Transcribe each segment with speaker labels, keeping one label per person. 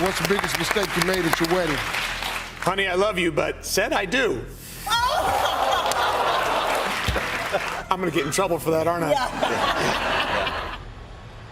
Speaker 1: what's the biggest mistake you made at your wedding?
Speaker 2: Honey, I love you, but said I do. I'm gonna get in trouble for that, aren't I?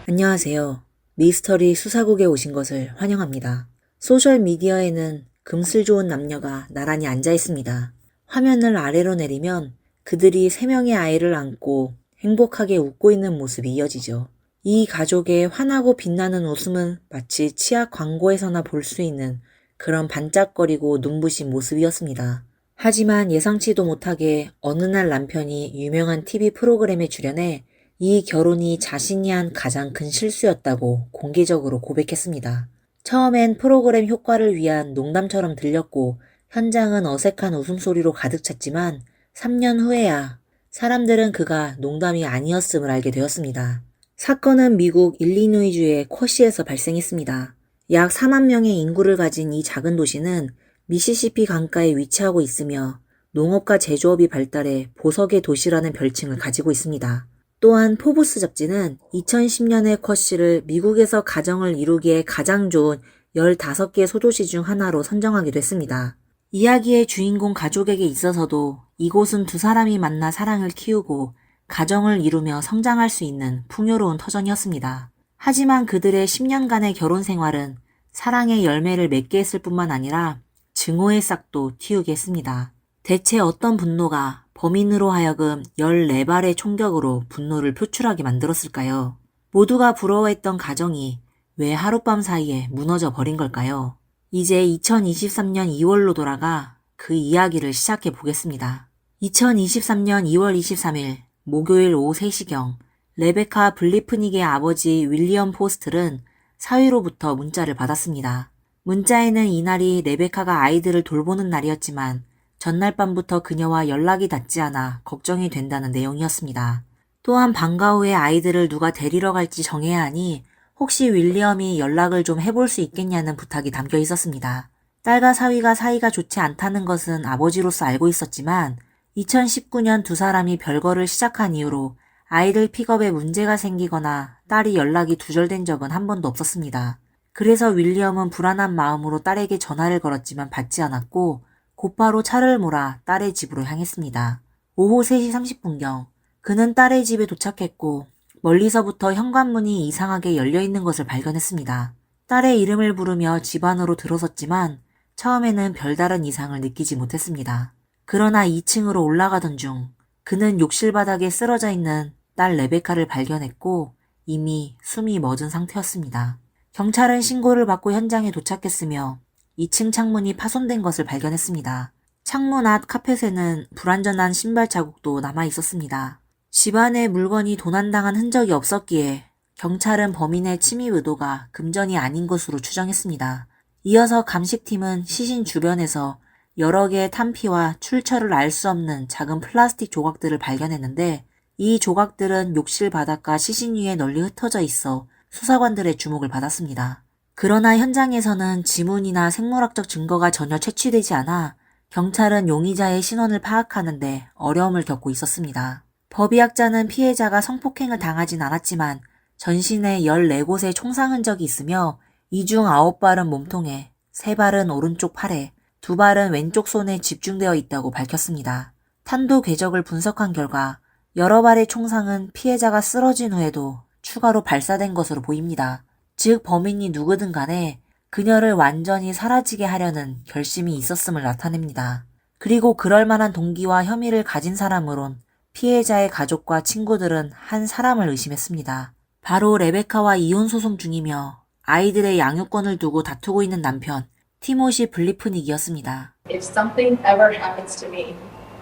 Speaker 3: 안녕하세요. 미스터리 수사국에 오신 것을 환영합니다. 소셜미디어에는 금슬 좋은 남녀가 나란히 앉아 있습니다. 화면을 아래로 내리면 그들이 3명의 아이를 안고 행복하게 웃고 있는 모습이 이어지죠. 이 가족의 환하고 빛나는 웃음은 마치 치약 광고에서나 볼 수 있는 그런 반짝거리고 눈부신 모습이었습니다. 하지만 예상치도 못하게 어느 날 남편이 유명한 TV 프로그램에 출연해 이 결혼이 자신이 한 가장 큰 실수였다고 공개적으로 고백했습니다. 처음엔 프로그램 효과를 위한 농담처럼 들렸고 현장은 어색한 웃음소리로 가득 찼지만 3년 후에야 사람들은 그가 농담이 아니었음을 알게 되었습니다. 사건은 미국 일리노이주의 쿼시에서 발생했습니다. 약 4만 명의 인구를 가진 이 작은 도시는 미시시피 강가에 위치하고 있으며 농업과 제조업이 발달해 보석의 도시라는 별칭을 가지고 있습니다. 또한 포브스 잡지는 2010년의 쿼시를 미국에서 가정을 이루기에 가장 좋은 15개 소도시 중 하나로 선정하기도 했습니다. 이야기의 주인공 가족에게 있어서도 이곳은 두 사람이 만나 사랑을 키우고 가정을 이루며 성장할 수 있는 풍요로운 터전이었습니다. 하지만 그들의 10년간의 결혼 생활은 사랑의 열매를 맺게 했을 뿐만 아니라 증오의 싹도 틔우게 했습니다. 대체 어떤 분노가 범인으로 하여금 14발의 총격으로 분노를 표출하게 만들었을까요? 모두가 부러워했던 가정이 왜 하룻밤 사이에 무너져 버린 걸까요? 이제 2023년 2월로 돌아가 그 이야기를 시작해 보겠습니다. 2023년 2월 23일 목요일 오후 3시경 레베카 블리프닉의 아버지 윌리엄 포스틀은 사위로부터 문자를 받았습니다. 문자에는 이날이 레베카가 아이들을 돌보는 날이었지만 전날 밤부터 그녀와 연락이 닿지 않아 걱정이 된다는 내용이었습니다. 또한 방과 후에 아이들을 누가 데리러 갈지 정해야 하니 혹시 윌리엄이 연락을 좀 해볼 수 있겠냐는 부탁이 담겨 있었습니다. 딸과 사위가 사이가 좋지 않다는 것은 아버지로서 알고 있었지만 2019년 두 사람이 별거를 시작한 이후로 아이들 픽업에 문제가 생기거나 딸이 연락이 두절된 적은 한 번도 없었습니다. 그래서 윌리엄은 불안한 마음으로 딸에게 전화를 걸었지만 받지 않았고 곧바로 차를 몰아 딸의 집으로 향했습니다. 오후 3시 30분경 그는 딸의 집에 도착했고 멀리서부터 현관문이 이상하게 열려있는 것을 발견했습니다. 딸의 이름을 부르며 집 안으로 들어섰지만 처음에는 별다른 이상을 느끼지 못했습니다. 그러나 2층으로 올라가던 중 그는 욕실 바닥에 쓰러져 있는 딸 레베카를 발견했고 이미 숨이 멎은 상태였습니다. 경찰은 신고를 받고 현장에 도착했으며 2층 창문이 파손된 것을 발견했습니다. 창문 앞 카펫에는 불완전한 신발 자국도 남아 있었습니다. 집안에 물건이 도난당한 흔적이 없었기에 경찰은 범인의 침입 의도가 금전이 아닌 것으로 추정했습니다. 이어서 감식팀은 시신 주변에서 여러 개의 탄피와 출처를 알 수 없는 작은 플라스틱 조각들을 발견했는데 이 조각들은 욕실 바닥과 시신 위에 널리 흩어져 있어 수사관들의 주목을 받았습니다. 그러나 현장에서는 지문이나 생물학적 증거가 전혀 채취되지 않아 경찰은 용의자의 신원을 파악하는데 어려움을 겪고 있었습니다. 법의학자는 피해자가 성폭행을 당하진 않았지만 전신에 14곳의 총상 흔적이 있으며 이 중 9발은 몸통에, 3발은 오른쪽 팔에, 2발은 왼쪽 손에 집중되어 있다고 밝혔습니다. 탄도 궤적을 분석한 결과 여러 발의 총상은 피해자가 쓰러진 후에도 추가로 발사된 것으로 보입니다. 즉 범인이 누구든 간에 그녀를 완전히 사라지게 하려는 결심이 있었음을 나타냅니다. 그리고 그럴 만한 동기와 혐의를 가진 사람으론 피해자의 가족과 친구들은 한 사람을 의심했습니다. 바로 레베카와 이혼 소송 중이며 아이들의 양육권을 두고 다투고 있는 남편 티모시 블리프닉이었습니다.
Speaker 4: If something ever happens to me,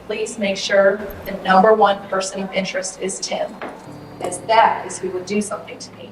Speaker 4: please make sure the number one person of interest is Tim, as that is who would do something to me.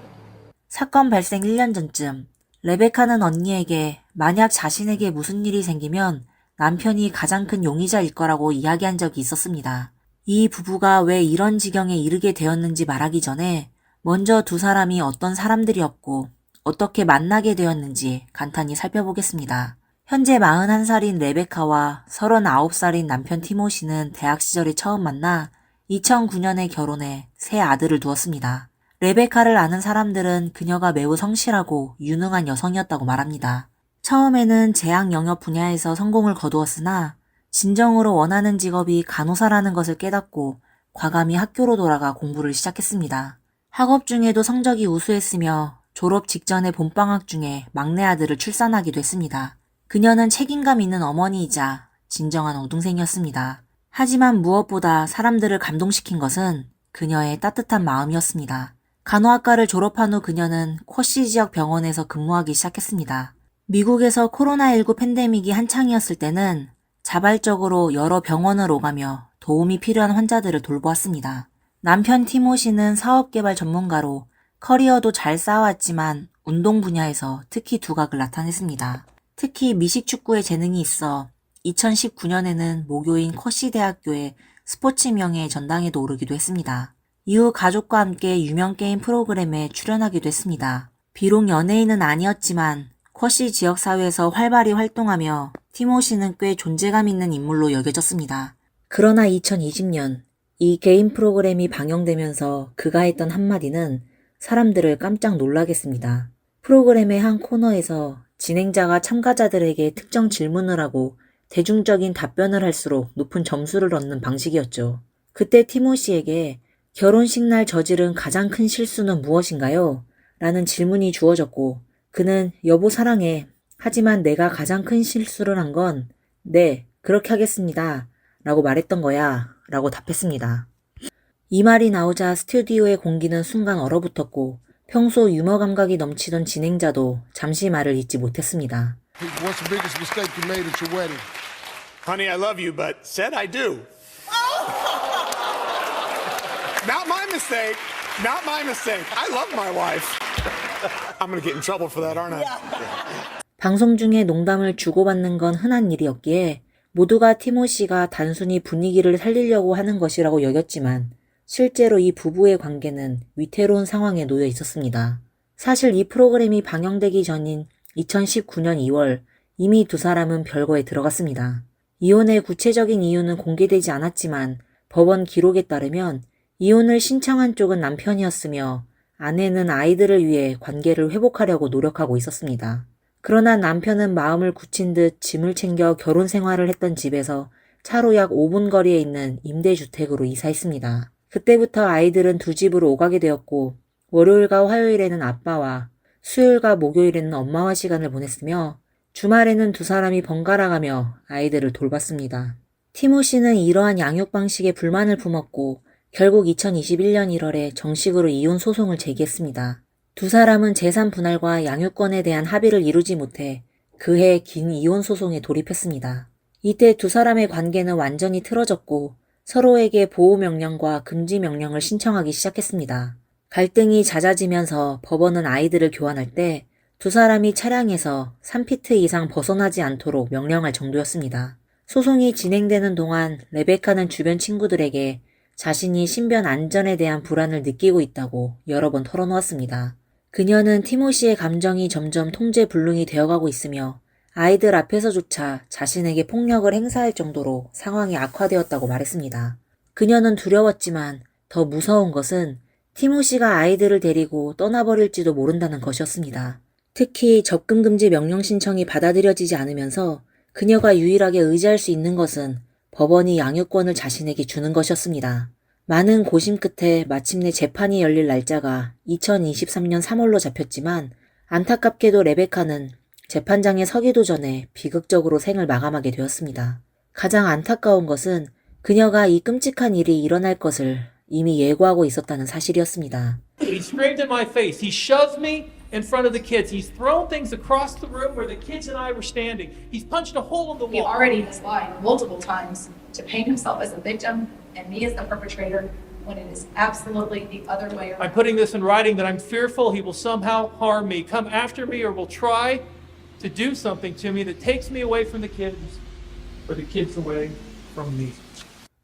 Speaker 3: 사건 발생 1년 전쯤 레베카는 언니에게 만약 자신에게 무슨 일이 생기면 남편이 가장 큰 용의자일 거라고 이야기한 적이 있었습니다. 이 부부가 왜 이런 지경에 이르게 되었는지 말하기 전에 먼저 두 사람이 어떤 사람들이었고 어떻게 만나게 되었는지 간단히 살펴보겠습니다. 현재 41살인 레베카와 39살인 남편 티모시는 대학 시절에 처음 만나 2009년에 결혼해 세 아들을 두었습니다. 레베카를 아는 사람들은 그녀가 매우 성실하고 유능한 여성이었다고 말합니다. 처음에는 제약 영역 분야에서 성공을 거두었으나 진정으로 원하는 직업이 간호사라는 것을 깨닫고 과감히 학교로 돌아가 공부를 시작했습니다. 학업 중에도 성적이 우수했으며 졸업 직전의 봄방학 중에 막내 아들을 출산하기도 했습니다. 그녀는 책임감 있는 어머니이자 진정한 우등생이었습니다. 하지만 무엇보다 사람들을 감동시킨 것은 그녀의 따뜻한 마음이었습니다. 간호학과를 졸업한 후 그녀는 쿼시 지역 병원에서 근무하기 시작했습니다. 미국에서 코로나19 팬데믹이 한창이었을 때는 자발적으로 여러 병원을 오가며 도움이 필요한 환자들을 돌보았습니다. 남편 티모시는 사업개발 전문가로 커리어도 잘 쌓아왔지만 운동 분야에서 특히 두각을 나타냈습니다. 특히 미식축구에 재능이 있어 2019년에는 모교인 쿼시 대학교의 스포츠 명예 전당에도 오르기도 했습니다. 이후 가족과 함께 유명 게임 프로그램에 출연하기도 했습니다. 비록 연예인은 아니었지만 쿼시 지역사회에서 활발히 활동하며 티모시는 꽤 존재감 있는 인물로 여겨졌습니다. 그러나 2020년 이 게임 프로그램이 방영되면서 그가 했던 한마디는 사람들을 깜짝 놀라게 했습니다. 프로그램의 한 코너에서 진행자가 참가자들에게 특정 질문을 하고 대중적인 답변을 할수록 높은 점수를 얻는 방식이었죠. 그때 티모시에게 결혼식 날 저지른 가장 큰 실수는 무엇인가요? 라는 질문이 주어졌고 그는 여보 사랑해. 하지만 내가 가장 큰 실수를 한 건 네, 그렇게 하겠습니다. 라고 말했던 거야. 라고 답했습니다. 이 말이 나오자 스튜디오의 공기는 순간 얼어붙었고 평소 유머 감각이 넘치던 진행자도 잠시 말을 잇지 못했습니다.
Speaker 1: What's the biggest mistake you made at your wedding?
Speaker 2: Honey, I love you, but said I do. Not my mistake. Not my mistake. I love my wife. I'm gonna get in trouble for that, aren't I?
Speaker 3: 방송 중에 농담을 주고받는 건 흔한 일이었기에 모두가 티모시가 단순히 분위기를 살리려고 하는 것이라고 여겼지만 실제로 이 부부의 관계는 위태로운 상황에 놓여 있었습니다. 사실 이 프로그램이 방영되기 전인 2019년 2월 이미 두 사람은 별거에 들어갔습니다. 이혼의 구체적인 이유는 공개되지 않았지만 법원 기록에 따르면 이혼을 신청한 쪽은 남편이었으며 아내는 아이들을 위해 관계를 회복하려고 노력하고 있었습니다. 그러나 남편은 마음을 굳힌 듯 짐을 챙겨 결혼 생활을 했던 집에서 차로 약 5분 거리에 있는 임대주택으로 이사했습니다. 그때부터 아이들은 두 집으로 오가게 되었고 월요일과 화요일에는 아빠와 수요일과 목요일에는 엄마와 시간을 보냈으며 주말에는 두 사람이 번갈아가며 아이들을 돌봤습니다. 티모시는 이러한 양육 방식에 불만을 품었고 결국 2021년 1월에 정식으로 이혼 소송을 제기했습니다. 두 사람은 재산 분할과 양육권에 대한 합의를 이루지 못해 그해 긴 이혼 소송에 돌입했습니다. 이때 두 사람의 관계는 완전히 틀어졌고 서로에게 보호명령과 금지명령을 신청하기 시작했습니다. 갈등이 잦아지면서 법원은 아이들을 교환할 때 두 사람이 차량에서 3피트 이상 벗어나지 않도록 명령할 정도였습니다. 소송이 진행되는 동안 레베카는 주변 친구들에게 자신이 신변 안전에 대한 불안을 느끼고 있다고 여러 번 털어놓았습니다. 그녀는 티모시의 감정이 점점 통제불능이 되어가고 있으며 아이들 앞에서조차 자신에게 폭력을 행사할 정도로 상황이 악화되었다고 말했습니다. 그녀는 두려웠지만 더 무서운 것은 티모시가 아이들을 데리고 떠나버릴지도 모른다는 것이었습니다. 특히 접근금지 명령 신청이 받아들여지지 않으면서 그녀가 유일하게 의지할 수 있는 것은 법원이 양육권을 자신에게 주는 것이었습니다. 많은 고심 끝에 마침내 재판이 열릴 날짜가 2023년 3월로 잡혔지만 안타깝게도 레베카는 재판장에 서기도 전에 비극적으로 생을 마감하게 되었습니다. 가장 안타까운 것은 그녀가 이 끔찍한 일이 일어날 것을 이미 예고하고 있었다는 사실이었습니다.
Speaker 5: He screamed in my face. He shoved me in front of the kids. He's thrown things across the room where the kids and I were standing. He's punched a hole in the
Speaker 4: He
Speaker 5: wall.
Speaker 4: already has lied multiple times to paint himself as a victim and me as the perpetrator when it is absolutely the other way around.
Speaker 5: I'm putting this in writing that I'm fearful he will somehow harm me, come after me, or will try to do something to me that takes me away from the kids or the kids away from me.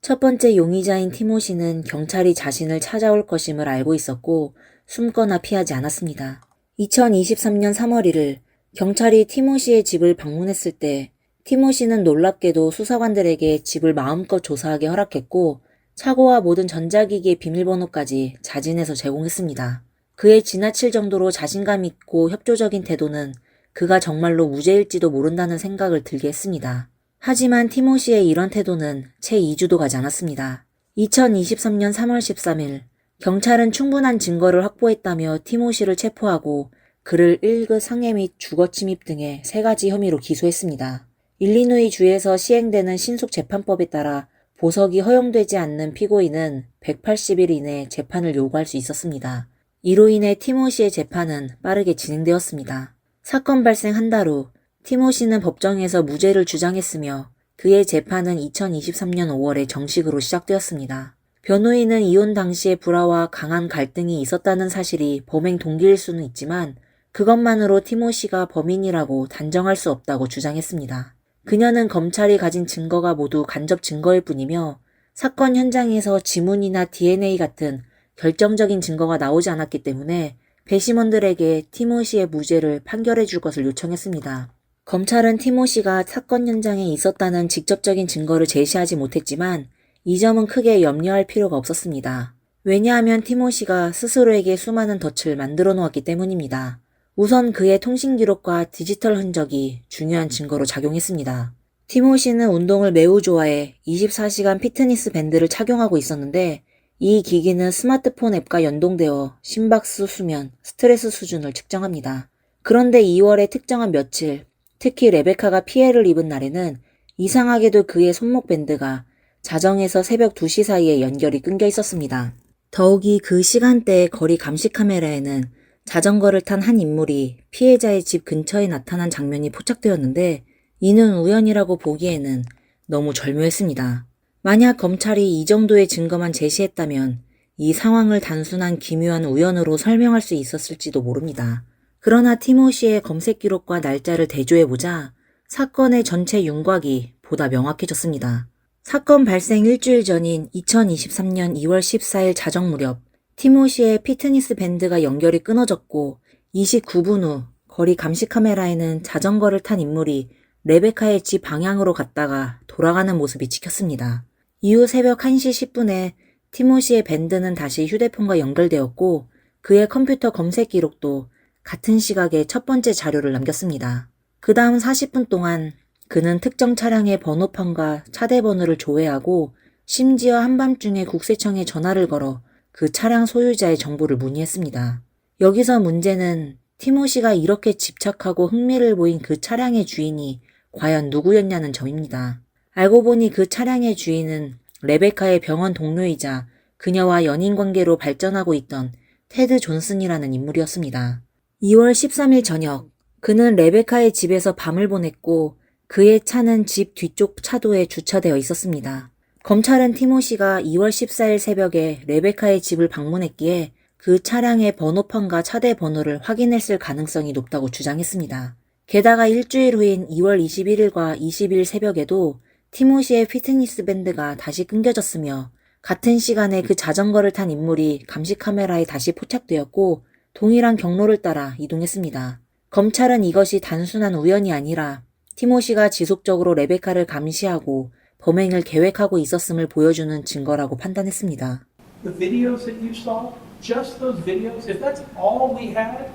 Speaker 3: 첫 번째 용의자인 티모시는 경찰이 자신을 찾아올 것임을 알고 있었고 숨거나 피하지 않았습니다. 2023년 3월 1일 경찰이 티모시의 집을 방문했을 때 티모시는 놀랍게도 수사관들에게 집을 마음껏 조사하게 허락했고 차고와 모든 전자기기의 비밀번호까지 자진해서 제공했습니다. 그의 지나칠 정도로 자신감 있고 협조적인 태도는 그가 정말로 무죄일지도 모른다는 생각을 들게 했습니다. 하지만 티모시의 이런 태도는 채 2주도 가지 않았습니다. 2023년 3월 13일 경찰은 충분한 증거를 확보했다며 티모시를 체포하고 그를 1급 상해 및 주거침입 등의 3가지 혐의로 기소했습니다. 일리노이 주에서 시행되는 신속재판법에 따라 보석이 허용되지 않는 피고인은 180일 이내 재판을 요구할 수 있었습니다. 이로 인해 티모시의 재판은 빠르게 진행되었습니다. 사건 발생 한 달 후 티모시는 법정에서 무죄를 주장했으며 그의 재판은 2023년 5월에 정식으로 시작되었습니다. 변호인은 이혼 당시의 불화와 강한 갈등이 있었다는 사실이 범행 동기일 수는 있지만 그것만으로 티모시가 범인이라고 단정할 수 없다고 주장했습니다. 그녀는 검찰이 가진 증거가 모두 간접 증거일 뿐이며 사건 현장에서 지문이나 DNA 같은 결정적인 증거가 나오지 않았기 때문에 배심원들에게 티모시의 무죄를 판결해 줄 것을 요청했습니다. 검찰은 티모시가 사건 현장에 있었다는 직접적인 증거를 제시하지 못했지만 이 점은 크게 염려할 필요가 없었습니다. 왜냐하면 티모시가 스스로에게 수많은 덫을 만들어 놓았기 때문입니다. 우선 그의 통신 기록과 디지털 흔적이 중요한 증거로 작용했습니다. 티모시는 운동을 매우 좋아해 24시간 피트니스 밴드를 착용하고 있었는데 이 기기는 스마트폰 앱과 연동되어 심박수, 수면, 스트레스 수준을 측정합니다. 그런데 2월의 특정한 며칠, 특히 레베카가 피해를 입은 날에는 이상하게도 그의 손목 밴드가 자정에서 새벽 2시 사이에 연결이 끊겨 있었습니다. 더욱이 그 시간대의 거리 감시 카메라에는 자전거를 탄 한 인물이 피해자의 집 근처에 나타난 장면이 포착되었는데 이는 우연이라고 보기에는 너무 절묘했습니다. 만약 검찰이 이 정도의 증거만 제시했다면 이 상황을 단순한 기묘한 우연으로 설명할 수 있었을지도 모릅니다. 그러나 티모시의 검색 기록과 날짜를 대조해보자 사건의 전체 윤곽이 보다 명확해졌습니다. 사건 발생 일주일 전인 2023년 2월 14일 자정 무렵 티모시의 피트니스 밴드가 연결이 끊어졌고 29분 후 거리 감시 카메라에는 자전거를 탄 인물이 레베카의 집 방향으로 갔다가 돌아가는 모습이 찍혔습니다. 이후 새벽 1시 10분에 티모시의 밴드는 다시 휴대폰과 연결되었고 그의 컴퓨터 검색 기록도 같은 시각에 첫 번째 자료를 남겼습니다. 그 다음 40분 동안 그는 특정 차량의 번호판과 차대 번호를 조회하고 심지어 한밤중에 국세청에 전화를 걸어 그 차량 소유자의 정보를 문의했습니다. 여기서 문제는 티모시가 이렇게 집착하고 흥미를 보인 그 차량의 주인이 과연 누구였냐는 점입니다. 알고 보니 그 차량의 주인은 레베카의 병원 동료이자 그녀와 연인 관계로 발전하고 있던 테드 존슨이라는 인물이었습니다. 2월 13일 저녁, 그는 레베카의 집에서 밤을 보냈고 그의 차는 집 뒤쪽 차도에 주차되어 있었습니다. 검찰은 티모시가 2월 14일 새벽에 레베카의 집을 방문했기에 그 차량의 번호판과 차대 번호를 확인했을 가능성이 높다고 주장했습니다. 게다가 일주일 후인 2월 21일과 20일 새벽에도 티모시의 피트니스 밴드가 다시 끊겨졌으며 같은 시간에 그 자전거를 탄 인물이 감시 카메라에 다시 포착되었고 동일한 경로를 따라 이동했습니다. 검찰은 이것이 단순한 우연이 아니라 티모시가 지속적으로 레베카를 감시하고 범행을 계획하고 있었음을 보여주는 증거라고 판단했습니다.
Speaker 5: The videos that you saw, just those videos, if that's all we had,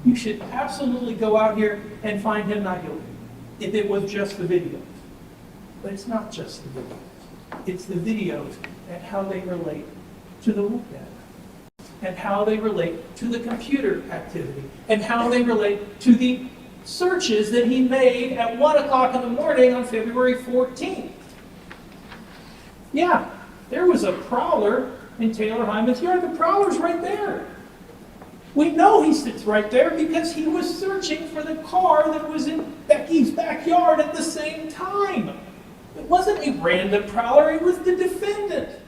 Speaker 5: you should absolutely go out here and find him not guilty. If it was just the videos. But it's not just the videos. It's the videos and how they relate to the web data. And how they relate to the computer activity. And how they relate to the searches that he made at 1 o'clock in the morning on February 14th. Yeah, there was a prowler in Taylor Hyman's yard. The prowler's right there. We know he sits right there because he was searching for the car that was in Becky's backyard at the same time. It wasn't a random prowler, it was the defendant.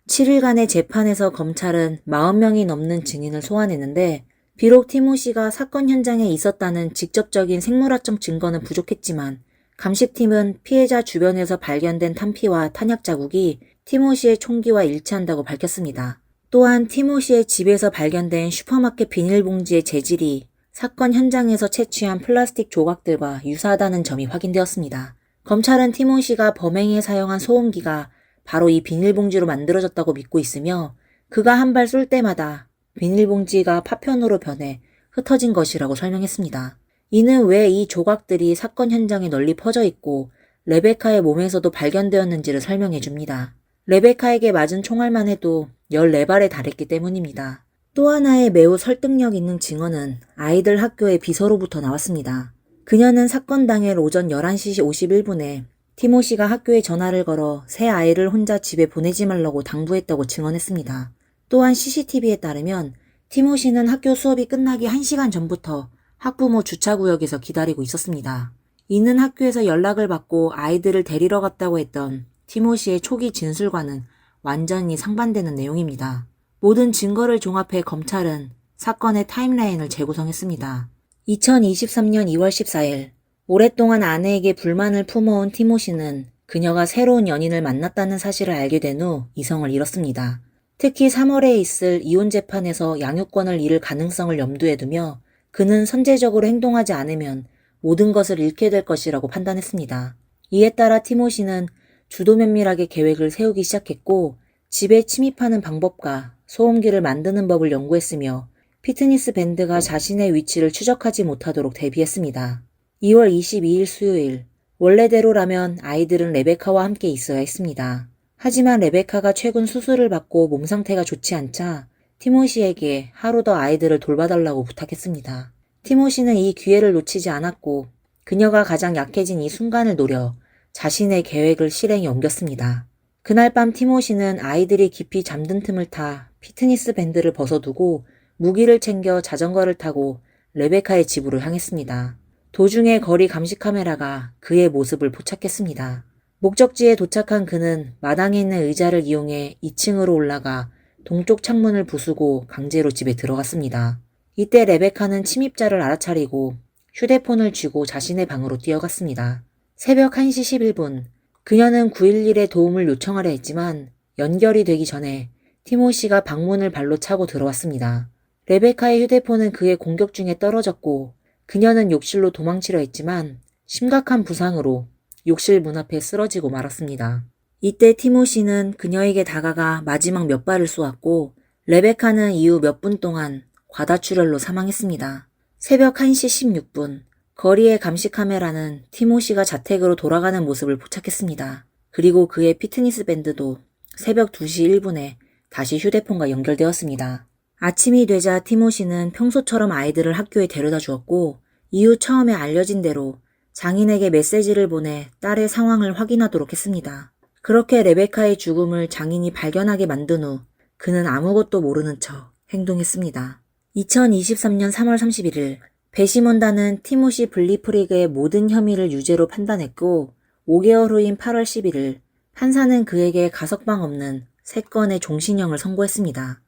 Speaker 3: 7일간의 재판에서 검찰은 40명이 넘는 증인을 소환했는데 비록 티모시가 사건 현장에 있었다는 직접적인 생물학적 증거는 부족했지만 감식팀은 피해자 주변에서 발견된 탄피와 탄약 자국이 티모시의 총기와 일치한다고 밝혔습니다. 또한 티모시의 집에서 발견된 슈퍼마켓 비닐봉지의 재질이 사건 현장에서 채취한 플라스틱 조각들과 유사하다는 점이 확인되었습니다. 검찰은 티모시가 범행에 사용한 소음기가 바로 이 비닐봉지로 만들어졌다고 믿고 있으며 그가 한 발 쏠 때마다 비닐봉지가 파편으로 변해 흩어진 것이라고 설명했습니다. 이는 왜 이 조각들이 사건 현장에 널리 퍼져 있고 레베카의 몸에서도 발견되었는지를 설명해 줍니다. 레베카에게 맞은 총알만 해도 14발에 달했기 때문입니다. 또 하나의 매우 설득력 있는 증언은 아이들 학교의 비서로부터 나왔습니다. 그녀는 사건 당일 오전 11시 51분에 티모시가 학교에 전화를 걸어 새 아이를 혼자 집에 보내지 말라고 당부했다고 증언했습니다. 또한 CCTV에 따르면 티모시는 학교 수업이 끝나기 1시간 전부터 학부모 주차구역에서 기다리고 있었습니다. 이는 학교에서 연락을 받고 아이들을 데리러 갔다고 했던 티모시의 초기 진술과는 완전히 상반되는 내용입니다. 모든 증거를 종합해 검찰은 사건의 타임라인을 재구성했습니다. 2023년 2월 14일, 오랫동안 아내에게 불만을 품어온 티모시는 그녀가 새로운 연인을 만났다는 사실을 알게 된 후 이성을 잃었습니다. 특히 3월에 있을 이혼 재판에서 양육권을 잃을 가능성을 염두에 두며 그는 선제적으로 행동하지 않으면 모든 것을 잃게 될 것이라고 판단했습니다. 이에 따라 티모시는 주도 면밀하게 계획을 세우기 시작했고 집에 침입하는 방법과 소음기를 만드는 법을 연구했으며 피트니스 밴드가 자신의 위치를 추적하지 못하도록 대비했습니다. 2월 22일 수요일, 원래대로라면 아이들은 레베카와 함께 있어야 했습니다. 하지만 레베카가 최근 수술을 받고 몸 상태가 좋지 않자 티모시에게 하루 더 아이들을 돌봐달라고 부탁했습니다. 티모시는 이 기회를 놓치지 않았고 그녀가 가장 약해진 이 순간을 노려 자신의 계획을 실행에 옮겼습니다. 그날 밤 티모시는 아이들이 깊이 잠든 틈을 타 피트니스 밴드를 벗어두고 무기를 챙겨 자전거를 타고 레베카의 집으로 향했습니다. 도중에 거리 감시 카메라가 그의 모습을 포착했습니다. 목적지에 도착한 그는 마당에 있는 의자를 이용해 2층으로 올라가 동쪽 창문을 부수고 강제로 집에 들어갔습니다. 이때 레베카는 침입자를 알아차리고 휴대폰을 쥐고 자신의 방으로 뛰어갔습니다. 새벽 1시 11분, 그녀는 911에 도움을 요청하려 했지만 연결이 되기 전에 티모시가 방문을 발로 차고 들어왔습니다. 레베카의 휴대폰은 그의 공격 중에 떨어졌고 그녀는 욕실로 도망치려 했지만 심각한 부상으로 욕실 문 앞에 쓰러지고 말았습니다. 이때 티모시는 그녀에게 다가가 마지막 몇 발을 쏘았고 레베카는 이후 몇 분 동안 과다출혈로 사망했습니다. 새벽 1시 16분, 거리의 감시 카메라는 티모시가 자택으로 돌아가는 모습을 포착했습니다. 그리고 그의 피트니스 밴드도 새벽 2시 1분에 다시 휴대폰과 연결되었습니다. 아침이 되자 티모시는 평소처럼 아이들을 학교에 데려다 주었고 이후 처음에 알려진 대로 장인에게 메시지를 보내 딸의 상황을 확인하도록 했습니다. 그렇게 레베카의 죽음을 장인이 발견하게 만든 후 그는 아무것도 모르는 척 행동했습니다. 2023년 3월 31일 배심원단은 티모시 블리프리그의 모든 혐의를 유죄로 판단했고 5개월 후인 8월 11일 판사는 그에게 가석방 없는 3건의 종신형을 선고했습니다.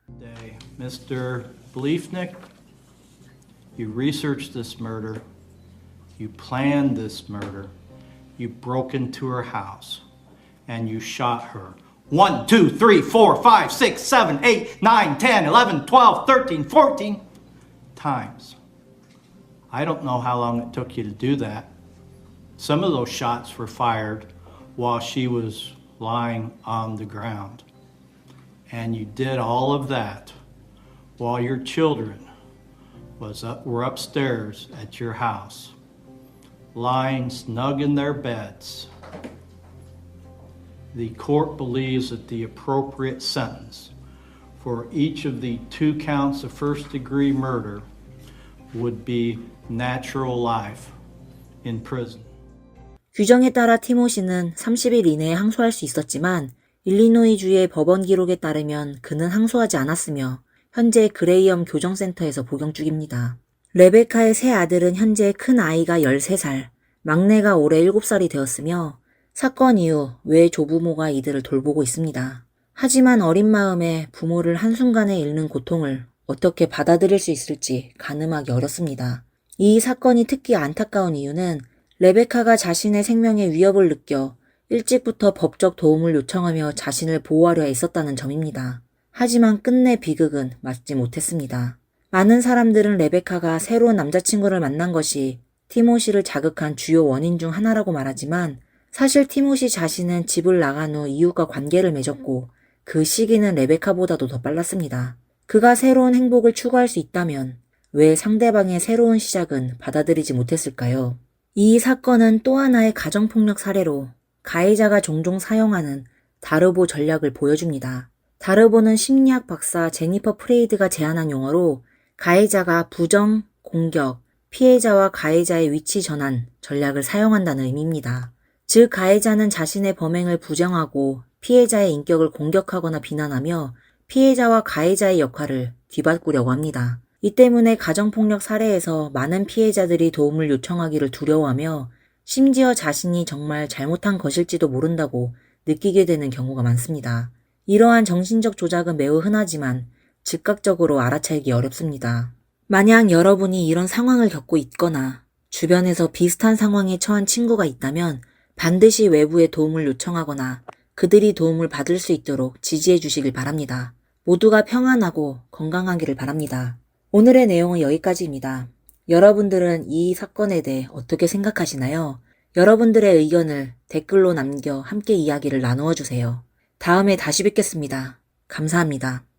Speaker 6: Mr. Bliefnick, you researched this murder, you planned this murder, you broke into her house, and you shot her 1, 2, 3, 4, 5, 6, 7, 8, 9, 10, 11, 12, 13, 14 times. I don't know how long it took you to do that. Some of those shots were fired while she was lying on the ground. And you did all of that while your children were upstairs at your house, lying snug in their beds. The court believes that the appropriate sentence for each of the 2 counts of first-degree murder would be natural life in prison.
Speaker 3: 규정에 따라 티모시는 30일 이내에 항소할 수 있었지만 일리노이주의 법원 기록에 따르면 그는 항소하지 않았으며 현재 그레이엄 교정센터에서 복용 중입니다. 레베카의 세 아들은 현재 큰 아이가 13살, 막내가 올해 7살이 되었으며 사건 이후 외 조부모가 이들을 돌보고 있습니다. 하지만 어린 마음에 부모를 한순간에 잃는 고통을 어떻게 받아들일 수 있을지 가늠하기 어렵습니다. 이 사건이 특히 안타까운 이유는 레베카가 자신의 생명에 위협을 느껴 일찍부터 법적 도움을 요청하며 자신을 보호하려 애썼다는 점입니다. 하지만 끝내 비극은 맞지 못했습니다. 많은 사람들은 레베카가 새로운 남자친구를 만난 것이 티모시를 자극한 주요 원인 중 하나라고 말하지만 사실 티모시 자신은 집을 나간 후 이웃과 관계를 맺었고 그 시기는 레베카보다도 더 빨랐습니다. 그가 새로운 행복을 추구할 수 있다면 왜 상대방의 새로운 시작은 받아들이지 못했을까요? 이 사건은 또 하나의 가정폭력 사례로 가해자가 종종 사용하는 다르보 전략을 보여줍니다. 다르보는 심리학 박사 제니퍼 프레이드가 제안한 용어로 가해자가 부정, 공격, 피해자와 가해자의 위치 전환 전략을 사용한다는 의미입니다. 즉 가해자는 자신의 범행을 부정하고 피해자의 인격을 공격하거나 비난하며 피해자와 가해자의 역할을 뒤바꾸려고 합니다. 이 때문에 가정폭력 사례에서 많은 피해자들이 도움을 요청하기를 두려워하며 심지어 자신이 정말 잘못한 것일지도 모른다고 느끼게 되는 경우가 많습니다. 이러한 정신적 조작은 매우 흔하지만 즉각적으로 알아차리기 어렵습니다. 만약 여러분이 이런 상황을 겪고 있거나 주변에서 비슷한 상황에 처한 친구가 있다면 반드시 외부에 도움을 요청하거나 그들이 도움을 받을 수 있도록 지지해 주시길 바랍니다. 모두가 평안하고 건강하기를 바랍니다. 오늘의 내용은 여기까지입니다. 여러분들은 이 사건에 대해 어떻게 생각하시나요? 여러분들의 의견을 댓글로 남겨 함께 이야기를 나누어 주세요. 다음에 다시 뵙겠습니다. 감사합니다.